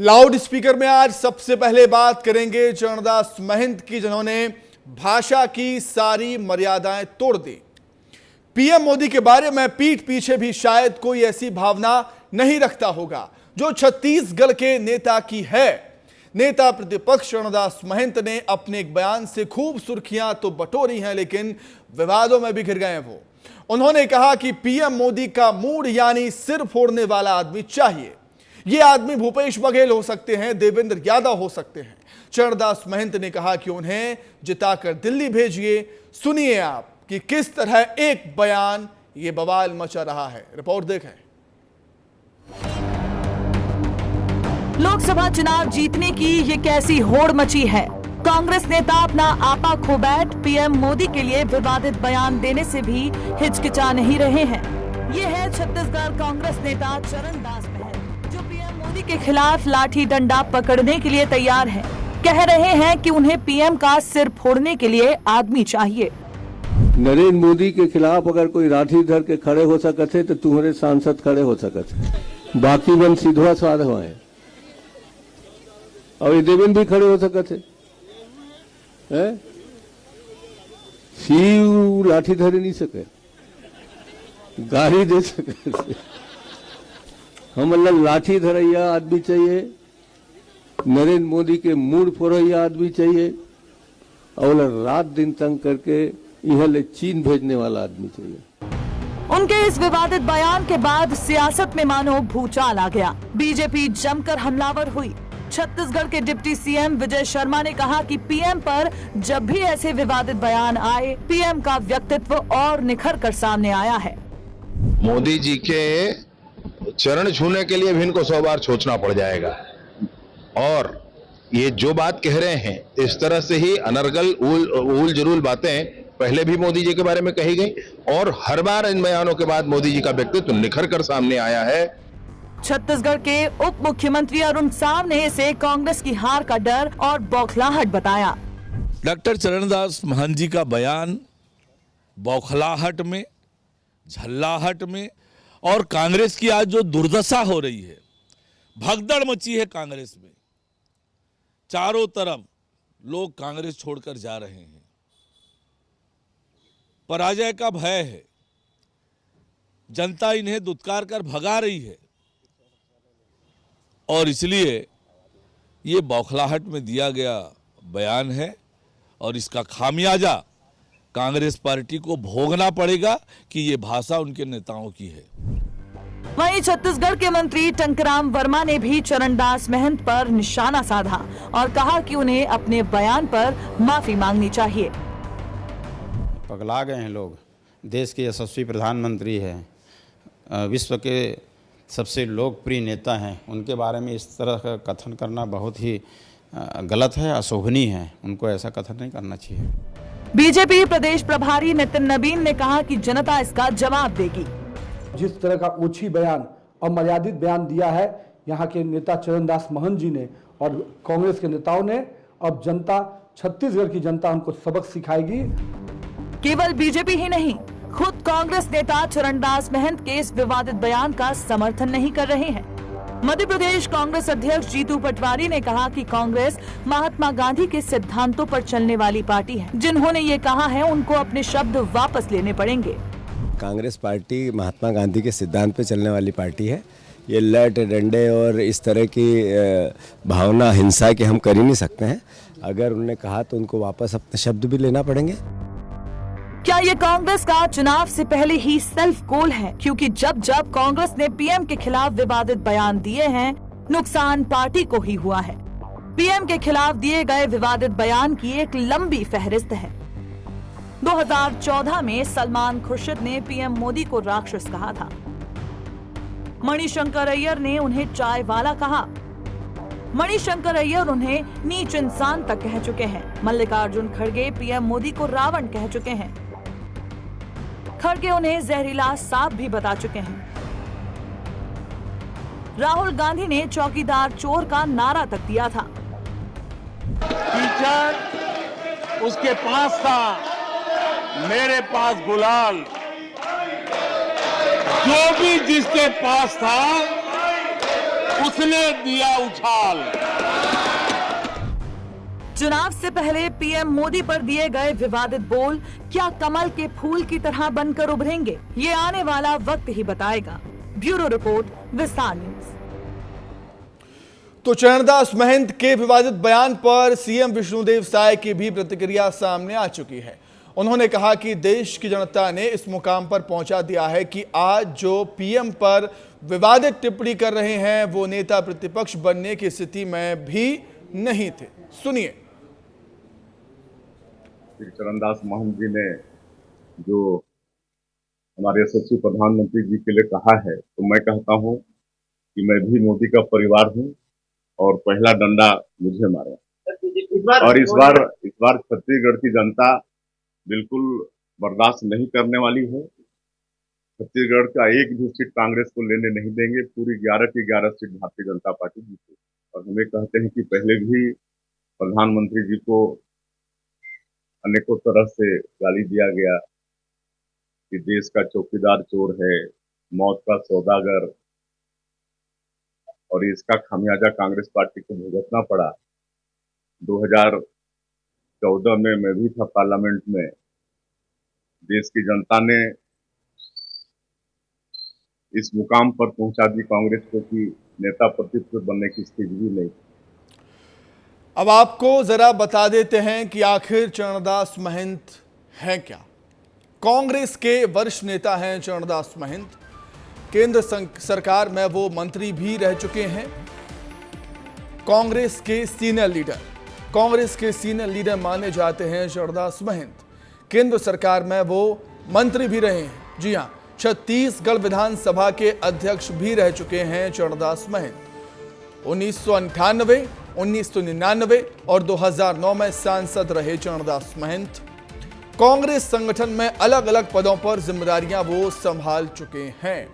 Loud speaker में आज सबसे पहले बात करेंगे चरणदास महंत की, जिन्होंने भाषा की सारी मर्यादाएं तोड़ दी। पीएम मोदी के बारे में पीठ पीछे भी शायद कोई ऐसी भावना नहीं रखता होगा जो छत्तीसगढ़ के नेता की है। नेता प्रतिपक्ष चरणदास महंत ने अपने एक बयान से खूब सुर्खियां तो बटोरी हैं, लेकिन विवादों में भी घिर गए वो। उन्होंने कहा कि पीएम मोदी का मूड यानी सिर फोड़ने वाला आदमी चाहिए। ये आदमी भूपेश बघेल हो सकते हैं, देवेंद्र यादव हो सकते हैं। चरणदास महंत ने कहा कि उन्हें जिताकर दिल्ली भेजिए। सुनिए आप कि किस तरह एक बयान ये बवाल मचा रहा है। रिपोर्ट देखें। लोकसभा चुनाव जीतने की ये कैसी होड़ मची है। कांग्रेस नेता अपना आपा खो बैठ पीएम मोदी के लिए विवादित बयान देने से भी हिचकिचा नहीं रहे हैं। ये है छत्तीसगढ़ कांग्रेस नेता चरणदास महंत, जो पीएम मोदी के खिलाफ लाठी डंडा पकड़ने के लिए तैयार हैं। कह रहे हैं कि उन्हें पीएम का सिर फोड़ने के लिए आदमी चाहिए। नरेंद्र मोदी के खिलाफ अगर कोई लाठी धर के खड़े हो सकते तो तुम्हारे सांसद खड़े हो सकते, बाकी मन सीधवा स्वाद हुए और देवेंद्र भी खड़े हो सकते हैं। शिव लाठी धरे नहीं सके, गाड़ी दे सके। हम अल्लाह लाठी धरैया आदमी चाहिए, नरेंद्र मोदी के मूड फोड़ैया आदमी चाहिए, और रात दिन तंग करके यहाँ ले चीन भेजने वाला आदमी चाहिए। उनके इस विवादित बयान के बाद सियासत में मानो भूचाल आ गया। बीजेपी जमकर हमलावर हुई। छत्तीसगढ़ के डिप्टी सीएम विजय शर्मा ने कहा कि पीएम पर जब भी ऐसे विवादित बयान आए, पीएम का व्यक्तित्व और निखर कर सामने आया है। मोदी जी के चरण छूने के लिए भी इनको 100 बार सोचना पड़ जाएगा। और ये जो बात कह रहे हैं, इस तरह से ही अनर्गल ऊल जरूल बातें पहले भी मोदी जी के बारे में कही गई, और हर बार इन बयानों के बाद मोदी जी का व्यक्तित्व निखर कर सामने आया है। छत्तीसगढ़ के उप मुख्यमंत्री अरुण साव ने इसे कांग्रेस की हार का डर और बौखलाहट बताया। डॉक्टर चरणदास महंत जी का बयान बौखलाहट में, झल्लाहट में, और कांग्रेस की आज जो दुर्दशा हो रही है, भगदड़ मची है कांग्रेस में। चारों तरफ लोग कांग्रेस छोड़कर जा रहे हैं। पराजय का भय है। जनता इन्हें दुत्कार कर भगा रही है, और इसलिए ये बौखलाहट में दिया गया बयान है, और इसका खामियाजा कांग्रेस पार्टी को भोगना पड़ेगा कि ये भाषा उनके नेताओं की है। वहीं छत्तीसगढ़ के मंत्री टंकराम वर्मा ने भी चरणदास महंत पर निशाना साधा और कहा कि उन्हें अपने बयान पर माफी मांगनी चाहिए। पगला गए हैं लोग। देश के यशस्वी प्रधानमंत्री हैं, विश्व के सबसे लोकप्रिय नेता हैं, उनके बारे में इस तरह का कथन करना बहुत ही गलत है, अशोभनीय है। उनको ऐसा कथन नहीं करना चाहिए। बीजेपी प्रदेश प्रभारी नितिन नवीन ने कहा कि जनता इसका जवाब देगी। जिस तरह का ओछी बयान और मर्यादित बयान दिया है यहाँ के नेता चरणदास महंत जी ने और कांग्रेस के नेताओं ने, अब जनता, छत्तीसगढ़ की जनता उनको सबक सिखाएगी। केवल बीजेपी ही नहीं, खुद कांग्रेस नेता चरणदास महंत के इस विवादित बयान का समर्थन नहीं कर रहे हैं। मध्य प्रदेश कांग्रेस अध्यक्ष जीतू पटवारी ने कहा कि कांग्रेस महात्मा गांधी के सिद्धांतों पर चलने वाली पार्टी है। जिन्होंने ये कहा है, उनको अपने शब्द वापस लेने पड़ेंगे। कांग्रेस पार्टी महात्मा गांधी के सिद्धांत पे चलने वाली पार्टी है। ये लट डंडे और इस तरह की भावना, हिंसा के हम कर ही नहीं सकते हैं। अगर उन्होंने कहा तो उनको वापस अपने शब्द भी लेना पड़ेंगे। क्या ये कांग्रेस का चुनाव से पहले ही सेल्फ गोल है? क्योंकि जब जब कांग्रेस ने पीएम के खिलाफ विवादित बयान दिए हैं, नुकसान पार्टी को ही हुआ है। पीएम के खिलाफ दिए गए विवादित बयान की एक लंबी फहरिस्त है। 2014 में सलमान खुर्शीद ने पीएम मोदी को राक्षस कहा था। मणिशंकर अय्यर ने उन्हें चाय वाला कहा। मणिशंकर अय्यर उन्हें नीच इंसान तक कह चुके हैं। मल्लिकार्जुन खड़गे पीएम मोदी को रावण कह चुके हैं। खड़गे उन्हें जहरीला सांप भी बता चुके हैं। राहुल गांधी ने चौकीदार चोर का नारा तक दिया था। टीचर उसके पास था, मेरे पास गुलाल। जो भी जिसके पास था उसने दिया उछाल। चुनाव से पहले पीएम मोदी पर दिए गए विवादित बोल क्या कमल के फूल की तरह बनकर उभरेंगे, ये आने वाला वक्त ही बताएगा। ब्यूरो रिपोर्ट, विस्तार न्यूज। तो चरणदास महंत के विवादित बयान पर सीएम विष्णुदेव साय की भी प्रतिक्रिया सामने आ चुकी है। उन्होंने कहा कि देश की जनता ने इस मुकाम पर पहुंचा दिया है कि आज जो पीएम पर विवादित टिप्पणी कर रहे हैं वो नेता प्रतिपक्ष बनने की स्थिति में भी नहीं थे। सुनिए। चरणदास महंत जी ने जो हमारे यशस्वी प्रधानमंत्री जी के लिए कहा है, तो मैं कहता हूं कि मैं भी मोदी का परिवार हूं और पहला डंडा मुझे मारे। और इस बार छत्तीसगढ़ की जनता बिल्कुल बर्दाश्त नहीं करने वाली है। छत्तीसगढ़ का एक भी सीट कांग्रेस को लेने नहीं देंगे। पूरी 11 की 11 सीट भारतीय जनता पार्टी जीती। और हमें कहते हैं कि पहले भी प्रधानमंत्री जी को अनेकों तरह से गाली दिया गया कि देश का चौकीदार चोर है, मौत का सौदागर, और इसका खामियाजा कांग्रेस पार्टी को भुगतना पड़ा। 2014 में मैं भी था पार्लियामेंट में। देश की जनता ने इस मुकाम पर पहुंचा दी कांग्रेस को कि नेता प्रतिपक्ष बनने की स्थिति भी नहीं। अब आपको जरा बता देते हैं कि आखिर चरणदास महंत हैं क्या। कांग्रेस के वरिष्ठ नेता हैं चरणदास महंत। केंद्र सरकार में वो मंत्री भी रह चुके हैं। कांग्रेस के सीनियर लीडर माने जाते हैं चरणदास महंत। केंद्र सरकार में वो मंत्री भी रहे हैं। जी हां, छत्तीसगढ़ विधानसभा के अध्यक्ष भी रह चुके हैं चरणदास महंत। 1998, 1999 और 2009 में सांसद रहे चरणदास महंत। कांग्रेस संगठन में अलग अलग पदों पर जिम्मेदारियां वो संभाल चुके हैं।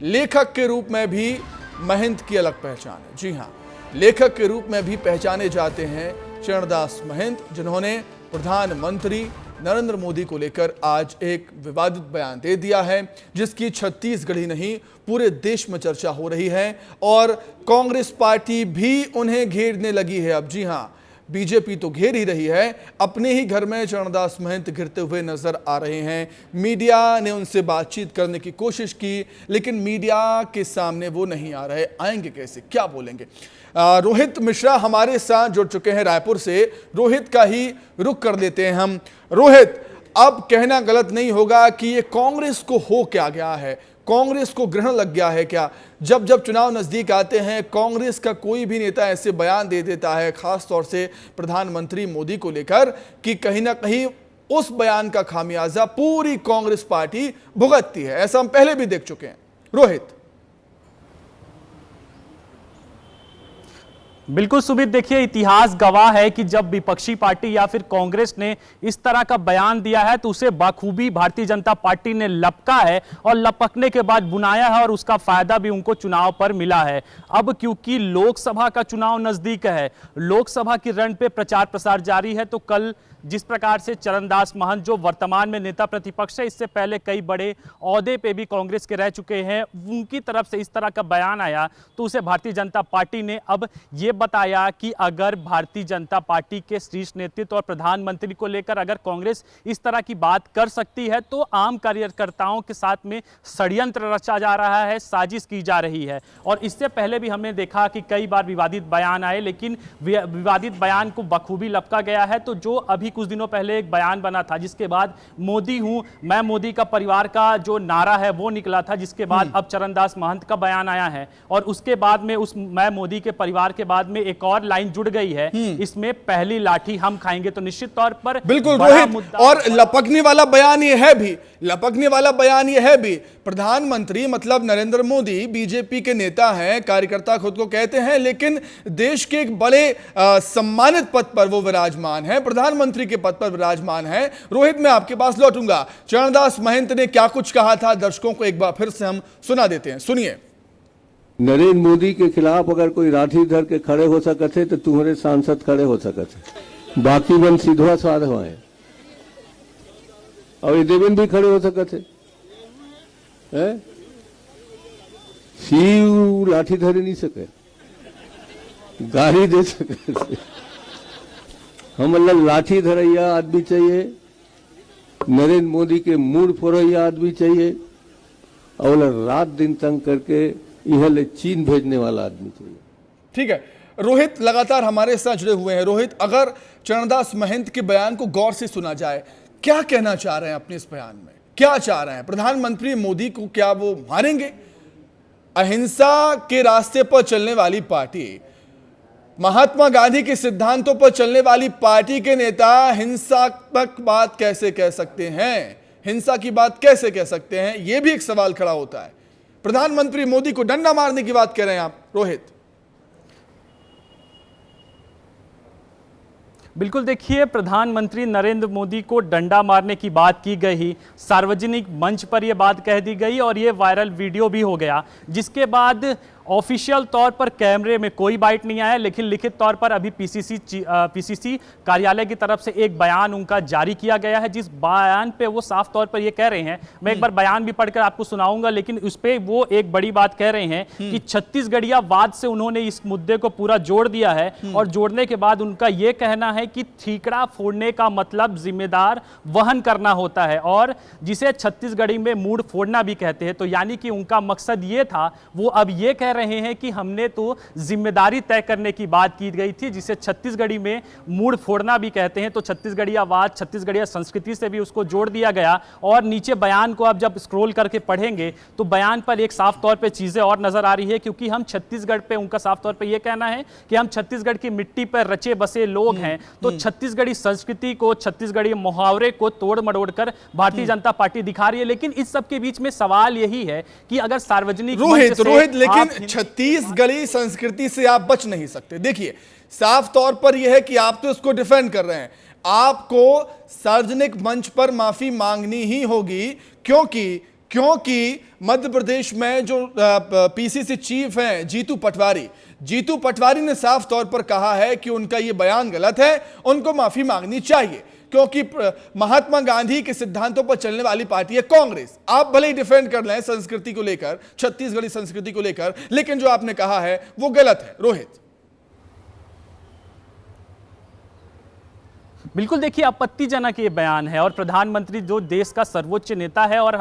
लेखक के रूप में भी महंत की अलग पहचान है। जी हां, लेखक के रूप में भी पहचाने जाते हैं चरणदास महंत, जिन्होंने प्रधानमंत्री नरेंद्र मोदी को लेकर आज एक विवादित बयान दे दिया है, जिसकी छत्तीसगढ़ ही नहीं पूरे देश में चर्चा हो रही है और कांग्रेस पार्टी भी उन्हें घेरने लगी है। अब जी हां, बीजेपी तो घेर ही रही है, अपने ही घर में चरणदास महंत घिरते हुए नजर आ रहे हैं। मीडिया ने उनसे बातचीत करने की कोशिश की, लेकिन मीडिया के सामने वो नहीं आ रहे। आएंगे कैसे, क्या बोलेंगे। रोहित मिश्रा हमारे साथ जुड़ चुके हैं रायपुर से। रोहित का ही रुख कर लेते हैं हम। रोहित, अब कहना गलत नहीं होगा कि ये कांग्रेस को हो क्या गया है, कांग्रेस को ग्रहण लग गया है क्या? जब जब चुनाव नजदीक आते हैं कांग्रेस का कोई भी नेता ऐसे बयान दे देता है, खास तौर से प्रधानमंत्री मोदी को लेकर, कि कहीं ना कहीं उस बयान का खामियाजा पूरी कांग्रेस पार्टी भुगतती है। ऐसा हम पहले भी देख चुके हैं। रोहित। बिल्कुल सुमित, देखिए इतिहास गवाह है कि जब विपक्षी पार्टी या फिर कांग्रेस ने इस तरह का बयान दिया है तो उसे बखूबी भारतीय जनता पार्टी ने लपका है और लपकने के बाद बुनाया है और उसका फायदा भी उनको चुनाव पर मिला है। अब क्योंकि लोकसभा का चुनाव नजदीक है, लोकसभा की रण पे प्रचार प्रसार जारी है, तो कल जिस प्रकार से चरणदास महंत जो वर्तमान में नेता प्रतिपक्ष है, इससे पहले कई बड़े ओहदे पे भी कांग्रेस के रह चुके हैं, उनकी तरफ से इस तरह का बयान आया तो उसे भारतीय जनता पार्टी ने अब ये बताया कि अगर भारतीय जनता पार्टी के शीर्ष नेतृत्व और प्रधानमंत्री को लेकर अगर कांग्रेस इस तरह की बात कर सकती है तो आम कार्यकर्ताओं के साथ में षड्यंत्र रचा जा रहा है, साजिश की जा रही है। और इससे पहले भी हमने देखा कि कई बार विवादित बयान आए, लेकिन विवादित बयान को बखूबी लपका गया है। तो जो अभी कुछ दिनों पहले एक बयान बना था जिसके बाद मोदी हूं मैं, मोदी का परिवार का जो नारा है वो निकला था, जिसके बाद अब चरणदास महंत का बयान आया है और उसके बाद में उस मैं मोदी के परिवार के बाद में एक और लाइन जुड़ गई है, इसमें पहली लाठी हम खाएंगे। तो निश्चित तौर पर बिल्कुल रोहित, और लपकने वाला बयान यह है भी प्रधानमंत्री मतलब नरेंद्र मोदी बीजेपी के नेता हैं, कार्यकर्ता खुद को कहते हैं, लेकिन देश के एक बड़े सम्मानित पद पर वो विराजमान है, प्रधानमंत्री के पद पर विराजमान है। रोहित, मैं आपके पास लौटूंगा। चरणदास महंत ने क्या कुछ कहा था, दर्शकों को एक बार फिर से हम सुना देते हैं, सुनिए। नरेंद्र मोदी के खिलाफ अगर कोई राठी धर के खड़े हो सकते तो तुम्हारे सांसद खड़े हो सकते, बाकी मन सीधवा स्वाद हुए और ये देवेंद्र भी खड़े हो सकते। शिव लाठी धरी नहीं सके, गाड़ी दे सके। हम अल्लाह लाठी धरैया आदमी चाहिए, नरेंद्र मोदी के मूड फोरैया आदमी चाहिए, और रात दिन तंग करके यह ले चीन भेजने वाला आदमी चाहिए। ठीक है, रोहित लगातार हमारे साथ जुड़े हुए हैं। रोहित, अगर चरणदास महंत के बयान को गौर से सुना जाए, क्या कहना चाह रहे हैं अपने इस बयान में? क्या चाह रहे हैं? प्रधानमंत्री मोदी को क्या वो मारेंगे? अहिंसा के रास्ते पर चलने वाली पार्टी, महात्मा गांधी के सिद्धांतों पर चलने वाली पार्टी के नेता हिंसात्मक बात कैसे कह सकते हैं? हिंसा की बात कैसे कह सकते हैं? यह भी एक सवाल खड़ा होता है। प्रधानमंत्री मोदी को डंडा मारने की बात कह रहे हैं आप, रोहित। बिल्कुल, देखिए, प्रधानमंत्री नरेंद्र मोदी को डंडा मारने की बात की गई, सार्वजनिक मंच पर यह बात कह दी गई और यह वायरल वीडियो भी हो गया, जिसके बाद ऑफिशियल तौर पर कैमरे में कोई बाइट नहीं आया, लेकिन लिखित तौर पर अभी पीसीसी कार्यालय की तरफ से एक बयान उनका जारी किया गया है, जिस बयान पे वो साफ तौर पर ये कह रहे हैं, मैं एक बार बयान भी पढ़कर आपको सुनाऊंगा, लेकिन उस पे वो एक बड़ी बात कह रहे हैं कि छत्तीसगढ़िया वाद से उन्होंने इस मुद्दे को पूरा जोड़ दिया है, और जोड़ने के बाद उनका यह कहना है कि ठीकरा फोड़ने का मतलब जिम्मेदार वहन करना होता है, और जिसे छत्तीसगढ़ी में मूड फोड़ना भी कहते हैं। तो यानी कि उनका मकसद ये था, वो अब ये कह रहे हैं कि हमने तो जिम्मेदारी तय करने की बात की गई थी, जिसे छत्तीसगढ़ी में मूड फोड़ना भी कहते हैं। तो छत्तीसगढ़िया वाद, छत्तीसगढ़िया संस्कृति से भी उसको जोड़ दिया गया, और नीचे बयान को आप जब स्क्रॉल करके पढ़ेंगे तो बयान पर एक साफ तौर पे चीजें और नजर आ रही है, क्योंकि हम छत्तीसगढ़ पे, उनका साफ तौर पे ये कहना है कि हम छत्तीसगढ़ की मिट्टी पर रचे बसे लोग हैं, तो छत्तीसगढ़ी संस्कृति को, छत्तीसगढ़ी मुहावरे को तोड़ मरोड़ कर भारतीय जनता पार्टी दिखा रही है। लेकिन इस सब के बीच में सवाल यही है कि अगर सार्वजनिक रोहित, लेकिन छत्तीसगढ़ी संस्कृति से आप बच नहीं सकते। देखिए, साफ तौर पर यह है कि आप तो इसको डिफेंड कर रहे हैं, आपको सार्वजनिक मंच पर माफी मांगनी ही होगी, क्योंकि मध्य प्रदेश में जो पीसीसी चीफ हैं जीतू पटवारी ने साफ तौर पर कहा है कि उनका यह बयान गलत है, उनको माफी मांगनी चाहिए, क्योंकि महात्मा गांधी के सिद्धांतों पर चलने वाली पार्टी है कांग्रेस। आप भले ही डिफेंड कर लें संस्कृति को लेकर, छत्तीसगढ़ी संस्कृति को लेकर, लेकिन जो आपने कहा है वो गलत है। रोहित, बिल्कुल, देखिए, आपत्तिजनक ये बयान है, और प्रधानमंत्री जो देश का सर्वोच्च नेता है और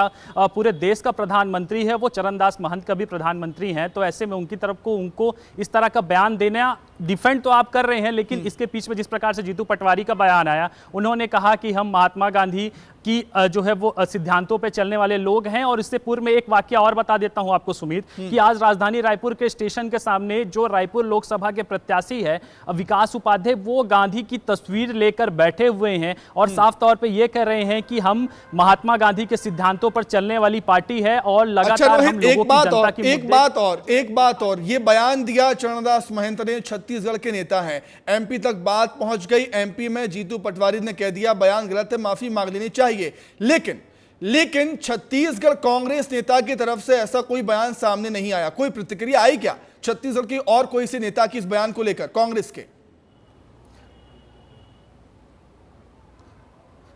पूरे देश का प्रधानमंत्री है, वो चरणदास महंत का भी प्रधानमंत्री हैं, तो ऐसे में उनकी तरफ को उनको इस तरह का बयान देना, डिफेंड तो आप कर रहे हैं, लेकिन इसके पीछे में जिस प्रकार से जीतू पटवारी का बयान आया, उन्होंने कहा कि हम महात्मा गांधी की जो है वो सिद्धांतों पे चलने वाले लोग हैं। और इससे पूर्व में एक वाकया और बता देता हूं आपको सुमित, कि आज राजधानी रायपुर के स्टेशन के सामने जो रायपुर लोकसभा के प्रत्याशी है विकास उपाध्याय, वो गांधी की तस्वीर लेकर बैठे हुए हैं और साफ तौर पे ये कह रहे हैं कि हम महात्मा गांधी के सिद्धांतों पर चलने वाली पार्टी है, और लगातार हम लोगों की जनता की एक बात और ये बयान दिया चरणदास महंत ने, छत्तीसगढ़ के नेता हैं, एमपी तक बात पहुंच गई, एमपी में जीतू पटवारी ने कह दिया बयान गलत है, माफी मांग लेनी चाहिए। लेकिन छत्तीसगढ़ कांग्रेस नेता की तरफ से ऐसा कोई बयान सामने नहीं आया। कोई प्रतिक्रिया आई क्या छत्तीसगढ़ की और कोई से नेता की इस बयान को लेकर कांग्रेस के?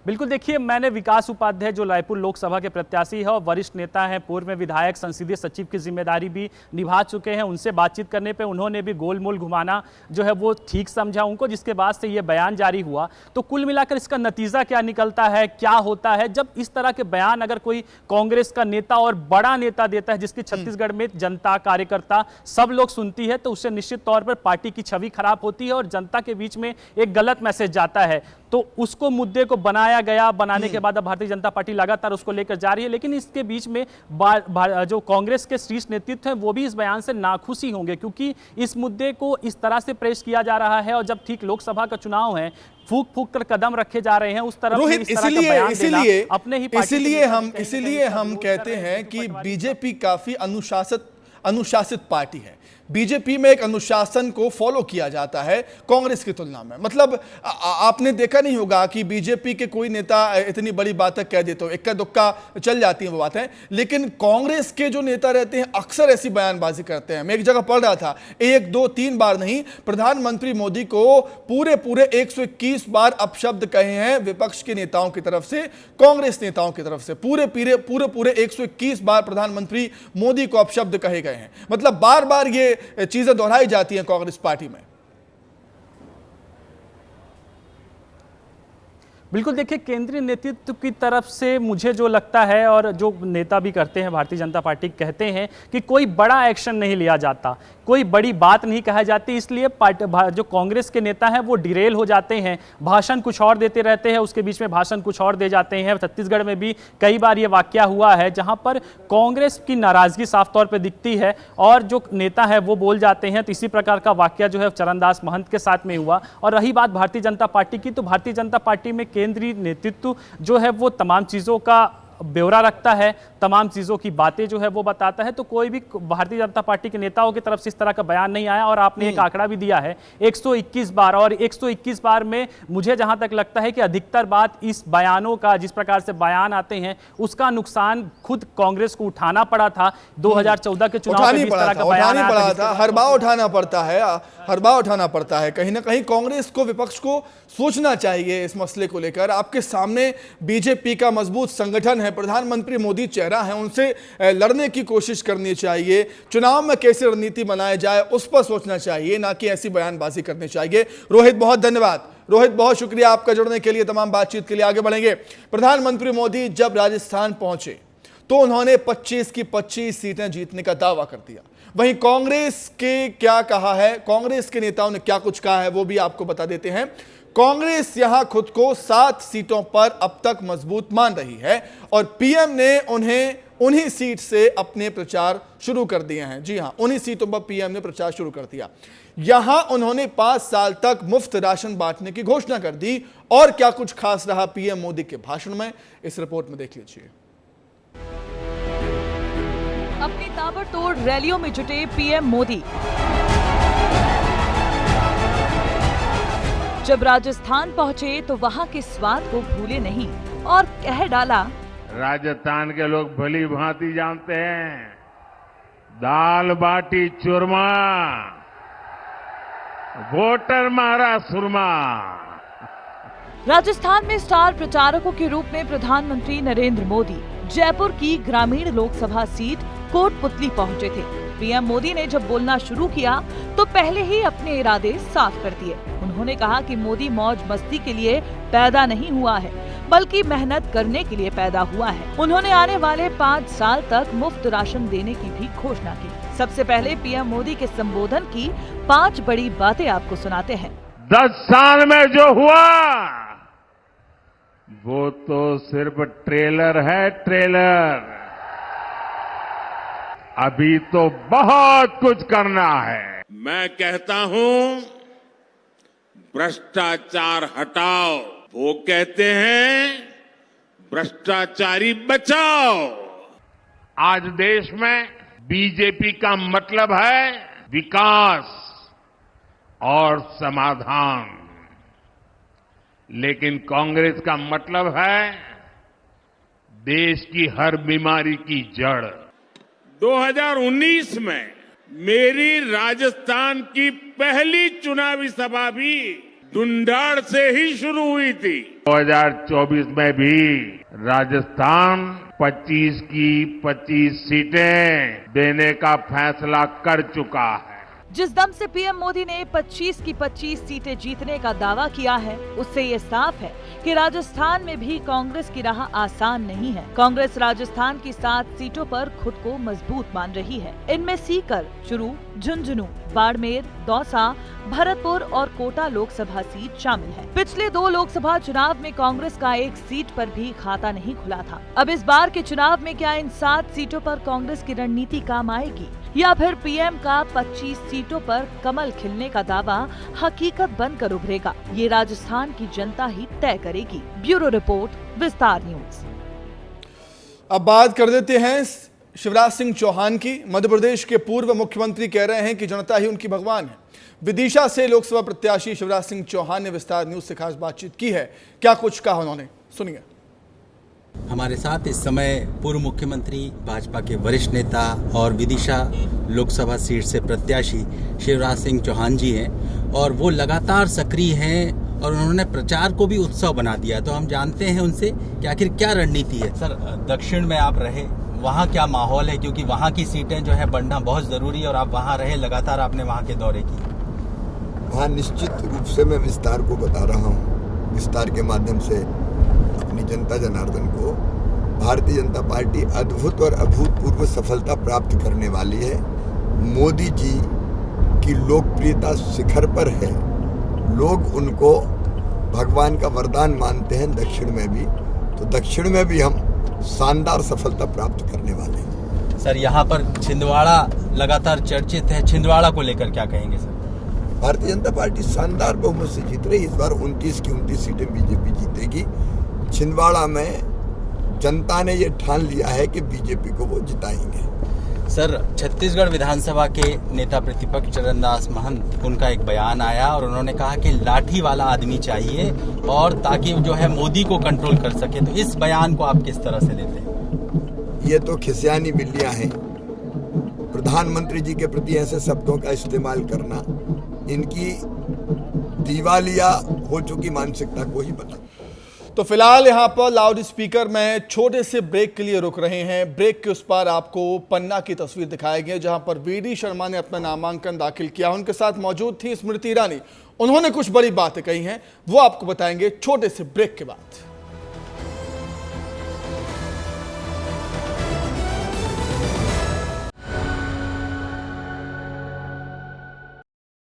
बिल्कुल, देखिए, मैंने विकास उपाध्याय जो रायपुर लोकसभा के प्रत्याशी है और वरिष्ठ नेता हैं, पूर्व में विधायक, संसदीय सचिव की जिम्मेदारी भी निभा चुके हैं, उनसे बातचीत करने पे उन्होंने भी गोलमोल घुमाना जो है वो ठीक समझा उनको, जिसके बाद से ये बयान जारी हुआ। तो कुल मिलाकर इसका नतीजा क्या निकलता है, क्या होता है जब इस तरह के बयान अगर कोई कांग्रेस का नेता और बड़ा नेता देता है, जिसकी छत्तीसगढ़ में जनता, कार्यकर्ता सब लोग सुनती है, तो उससे निश्चित तौर पर पार्टी की छवि खराब होती है और जनता के बीच में एक गलत मैसेज जाता है। तो उसको मुद्दे को बनाने के बाद अब भारतीय जनता पार्टी लगातार उसको लेकर जा रही है। लेकिन इसके बीच में जो कांग्रेस के शीर्ष नेतृत्व है वो भी इस बयान से नाखुशी होंगे, क्योंकि इस मुद्दे को इस तरह से पेश किया जा रहा है, और जब ठीक लोकसभा का चुनाव है, फूक फूक कर कदम रखे जा रहे हैं उस तरफ। रोहित, इसीलिए हम कहते हैं कि बीजेपी काफी अनुशासित पार्टी है। बीजेपी में एक अनुशासन को फॉलो किया जाता है कांग्रेस की तुलना में। मतलब आपने देखा नहीं होगा कि बीजेपी के कोई नेता इतनी बड़ी बातें कह देते हो, इक्का दुक्का चल जाती हैं वो बातें, लेकिन कांग्रेस के जो नेता रहते हैं अक्सर ऐसी बयानबाजी करते हैं। मैं एक जगह पढ़ रहा था, 1 2 3 बार नहीं, प्रधानमंत्री मोदी को पूरे 121 बार अपशब्द कहे हैं विपक्ष के नेताओं की तरफ से, कांग्रेस नेताओं की तरफ से। पूरे 121 बार प्रधानमंत्री मोदी को अपशब्द कहे गए हैं। मतलब बार बार ये चीजें दोहराई जाती हैं कांग्रेस पार्टी में। बिल्कुल, देखिए केंद्रीय नेतृत्व की तरफ से मुझे जो लगता है और जो नेता भी करते हैं भारतीय जनता पार्टी कहते हैं कि कोई बड़ा एक्शन नहीं लिया जाता, कोई बड़ी बात नहीं कही जाती, इसलिए जो कांग्रेस के नेता हैं वो डिरेल हो जाते हैं, भाषण कुछ और देते रहते हैं, उसके बीच में भाषण कुछ और दे जाते हैं। छत्तीसगढ़ में भी कई बार ये वाकया हुआ है जहां पर कांग्रेस की नाराजगी साफ तौर पर दिखती है और जो नेता है वो बोल जाते हैं। तो इसी प्रकार का वाकया जो है चरणदास महंत के साथ में हुआ। और रही बात भारतीय जनता पार्टी की, तो भारतीय जनता पार्टी में केंद्रीय नेतृत्व जो है वो तमाम चीज़ों का ब्यौरा रखता है, तमाम चीज़ों की बातें जो है वो बताता है। तो कोई भी भारतीय जनता पार्टी के नेताओं की तरफ से इस तरह का बयान नहीं आया। और आपने एक आंकड़ा भी दिया है 121 बार, और 121 बार में मुझे जहां तक लगता है कि अधिकतर बात इस बयानों का, जिस प्रकार से बयान आते हैं उसका नुकसान खुद कांग्रेस को उठाना पड़ा था। 2014 के चुनाव में इस तरह का बयान आया था, हर बार उठाना पड़ता है, हर बार उठाना पड़ता है। कहीं ना कहीं कांग्रेस को, विपक्ष को सोचना चाहिए इस मसले को लेकर। आपके सामने बीजेपी का मजबूत संगठन है, प्रधानमंत्री मोदी चेहरा है, उनसे लड़ने की कोशिश करनी चाहिए। चुनाव में कैसे रणनीति बनाई जाए उस पर सोचना चाहिए, ना कि ऐसी बयानबाजी करनी चाहिए। रोहित, बहुत धन्यवाद। रोहित, बहुत शुक्रिया आपका जुड़ने के लिए, तमाम बातचीत के लिए। आगे बढ़ेंगे। प्रधानमंत्री मोदी जब राजस्थान पहुंचे तो उन्होंने 25 की 25 सीटें जीतने का दावा कर दिया। वहीं कांग्रेस के क्या कहा है, कांग्रेस के नेताओं ने क्या कुछ कहा है वो भी आपको बता देते हैं। कांग्रेस यहां खुद को 7 सीटों पर अब तक मजबूत मान रही है और पीएम ने उन्हें उन्हीं सीट से अपने प्रचार शुरू कर दिए हैं। जी हां, उन्हीं सीटों पर पीएम ने प्रचार शुरू कर दिया। यहां उन्होंने 5 साल तक मुफ्त राशन बांटने की घोषणा कर दी। और क्या कुछ खास रहा पीएम मोदी के भाषण में, इस रिपोर्ट में देख लीजिए। अपनी ताबड़तोड़ रैलियों में जुटे पीएम मोदी जब राजस्थान पहुंचे तो वहां के स्वाद को भूले नहीं और कह डाला, राजस्थान के लोग भली भांति जानते हैं, दाल बाटी चूरमा, वोटर मारा सुरमा। राजस्थान में स्टार प्रचारकों के रूप में प्रधानमंत्री नरेंद्र मोदी जयपुर की ग्रामीण लोकसभा सीट कोटपुतली पहुंचे थे। पीएम मोदी ने जब बोलना शुरू किया तो पहले ही अपने इरादे साफ कर दिए। उन्होंने कहा कि मोदी मौज मस्ती के लिए पैदा नहीं हुआ है, बल्कि मेहनत करने के लिए पैदा हुआ है। उन्होंने आने वाले 5 साल तक मुफ्त राशन देने की भी घोषणा की। सबसे पहले पीएम मोदी के संबोधन की 5 बड़ी बातें आपको सुनाते हैं। 10 साल में जो हुआ वो तो सिर्फ ट्रेलर है, ट्रेलर। अभी तो बहुत कुछ करना है। मैं कहता हूं भ्रष्टाचार हटाओ, वो कहते हैं भ्रष्टाचारी बचाओ। आज देश में बीजेपी का मतलब है विकास और समाधान, लेकिन कांग्रेस का मतलब है देश की हर बीमारी की जड़। 2019 में मेरी राजस्थान की पहली चुनावी सभा भी ढूंढाड़ से ही शुरू हुई थी। 2024 में भी राजस्थान 25 की 25 सीटें देने का फैसला कर चुका है। जिस दम से पीएम मोदी ने 25 की 25 सीटें जीतने का दावा किया है, उससे ये साफ है कि राजस्थान में भी कांग्रेस की राह आसान नहीं है। कांग्रेस राजस्थान की 7 सीटों पर खुद को मजबूत मान रही है। इनमें सीकर, चुरू, झुंझुनू, बाड़मेर, दौसा, भरतपुर और कोटा लोकसभा सीट शामिल है। पिछले 2 लोकसभा चुनाव में कांग्रेस का 1 सीट पर भी खाता नहीं खुला था। अब इस बार के चुनाव में क्या इन 7 सीटों पर कांग्रेस की रणनीति काम आएगी, या फिर पीएम का 25 सीटों पर कमल खिलने का दावा हकीकत बनकर उभरेगा? ये राजस्थान की जनता ही तय करेगी। ब्यूरो रिपोर्ट, विस्तार न्यूज। अब बात कर देते हैं शिवराज सिंह चौहान की। मध्य प्रदेश के पूर्व मुख्यमंत्री कह रहे हैं कि जनता ही उनकी भगवान है। विदिशा से लोकसभा प्रत्याशी शिवराज सिंह चौहान ने विस्तार न्यूज से खास बातचीत की है। क्या कुछ कहा उन्होंने, सुनिए। हमारे साथ इस समय पूर्व मुख्यमंत्री, भाजपा के वरिष्ठ नेता और विदिशा लोकसभा सीट से प्रत्याशी शिवराज सिंह चौहान जी हैं और वो लगातार सक्रिय हैं और उन्होंने प्रचार को भी उत्सव बना दिया। तो हम जानते हैं उनसे कि आखिर क्या रणनीति है। सर, दक्षिण में आप रहे, वहाँ क्या माहौल है, क्योंकि वहाँ की सीटें जो है बढ़ना बहुत ज़रूरी है और आप वहाँ रहे, लगातार आपने वहाँ के दौरे किए। वहाँ निश्चित रूप से मैं विस्तार को बता रहा हूँ। विस्तार के माध्यम से अपनी जनता जनार्दन को भारतीय जनता पार्टी अद्भुत और अभूतपूर्व सफलता प्राप्त करने वाली है। मोदी जी की लोकप्रियता शिखर पर है। लोग उनको भगवान का वरदान मानते हैं। दक्षिण में भी, तो दक्षिण में भी हम शानदार सफलता प्राप्त करने वाले हैं। सर, यहाँ पर छिंदवाड़ा लगातार चर्चित है, छिंदवाड़ा को लेकर क्या कहेंगे सर? भारतीय जनता पार्टी शानदार बहुमत से जीत रही। इस बार 29 की 29 सीटें बीजेपी जीतेगी। छिंदवाड़ा में जनता ने ये ठान लिया है कि बीजेपी को वो जिताएंगे। सर, छत्तीसगढ़ विधानसभा के नेता प्रतिपक्ष चरणदास महंत, उनका एक बयान आया और उन्होंने कहा कि लाठी वाला आदमी चाहिए और ताकि जो है मोदी को कंट्रोल कर सके। तो इस बयान को आप किस तरह से लेते हैं? ये तो खिसियानी बिल्लियां हैं। प्रधानमंत्री जी के प्रति ऐसे शब्दों का इस्तेमाल करना इनकी दिवालिया हो चुकी मानसिकता को ही बता। तो फिलहाल यहाँ पर लाउड स्पीकर में छोटे से ब्रेक के लिए रुक रहे हैं। ब्रेक के उस पार आपको पन्ना की तस्वीर दिखाई गई जहां पर वीडी शर्मा ने अपना नामांकन दाखिल किया। उनके साथ मौजूद थी स्मृति ईरानी। उन्होंने कुछ बड़ी बातें कही हैं, वो आपको बताएंगे छोटे से ब्रेक के बाद।